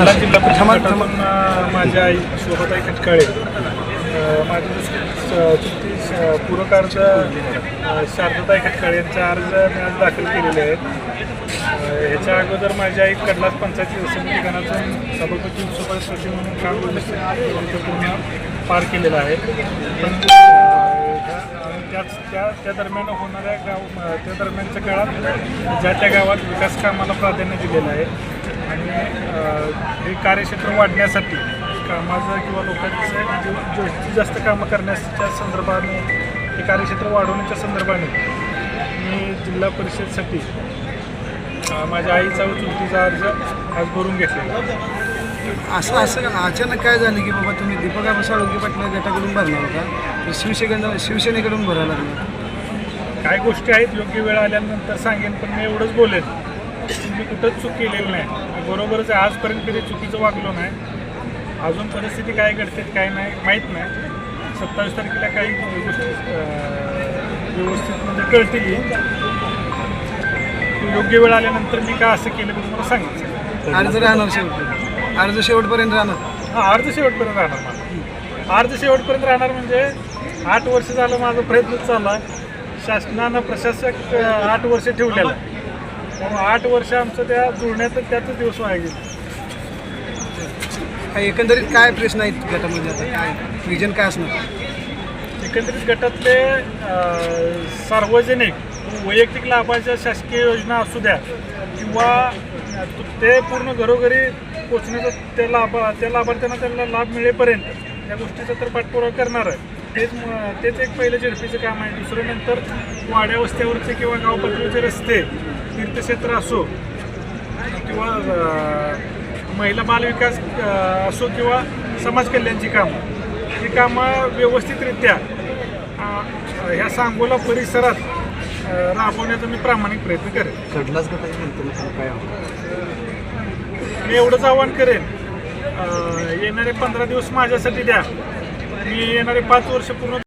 जिल्हा परिषद माझ्या आई शोभाताई खटकाळे माझी चुकी पूरक अर्ज शारदाताई खटकाळे यांचा अर्ज मी आज दाखल केलेले आहेत. ह्याच्या अगोदर माझी आई कडलास पंचायत समिती गणातून सभापती उपसभापती म्हणून काम पूर्ण पार केलेलं आहे. पण त्या दरम्यान होणाऱ्या त्या दरम्यानच्या काळात त्या गावात विकास कामाला प्राधान्य दिलेलं आहे आणि हे कार्यक्षेत्र वाढण्यासाठी कामाचं किंवा लोकांचं जास्तीत जास्त कामं करण्याच्या संदर्भाने हे कार्यक्षेत्र वाढवण्याच्या संदर्भाने मी जिल्हा परिषदेसाठी माझ्या आईचा व चुलतीचा अर्ज आज भरून घेतलेला. असं अचानक काय झालं की बाबा तुम्ही दीपक साळुंके पाटील गटाकडून भरणार होता, शिवसेनेकडून भरायला लागला? काय गोष्टी आहेत योग्य वेळ आल्यानंतर सांगेन, पण मी एवढंच बोलेन मी कुठंच चूक केलेली नाही. बरोबरच आहे, आजपर्यंत कधी चुकीचं वागलो नाही. अजून परिस्थिती काय घडते काय नाही माहीत नाही. 27 तारखेला काही गोष्टी व्यवस्थित म्हणजे कळतील. योग्य वेळ आल्यानंतर मी काय असं केलं म्हणून मला सांगितलं. अर्ज राहणार शेवट, अर्ज शेवटपर्यंत राहणार. हां, अर्ज शेवटपर्यंत राहणार मला. अर्ज शेवटपर्यंत राहणार म्हणजे 8 वर्ष झालं माझा प्रयत्न चालू आहे. शासनानं प्रशासक 8 वर्ष ठेवलेलं आहे. 8 वर्ष आमचं त्या जुळण्यात त्यातच दिवस वाया गेले. एकंदरीत काय प्रश्न आहेत गटामध्ये, आता काय विजन काय असणार? एकंदरीत गटातले सार्वजनिक वैयक्तिक लाभाच्या शासकीय योजना असू द्या किंवा ते पूर्ण घरोघरी पोचण्याचा त्या लाभार्थ्यांना त्यांना लाभ मिळेपर्यंत त्या गोष्टीचा तर पाठपुरावा करणार आहे. तेच एक पहिलं झेडपीचं काम आहे. दुसरं नंतर वाड्या वस्त्यावरचे किंवा गाव पातळीचे रस्ते, तीर्थक्षेत्र असो किंवा महिला बालविकास असो किंवा समाज कल्याणची कामं, ही कामं व्यवस्थितरित्या ह्या सांगोला परिसरात राबवण्याचा मी प्रामाणिक प्रयत्न करेन. मी एवढंच आवाहन करेन, येणारे 15 दिवस माझ्यासाठी द्या. मी येणारे 5 वर्ष पूर्ण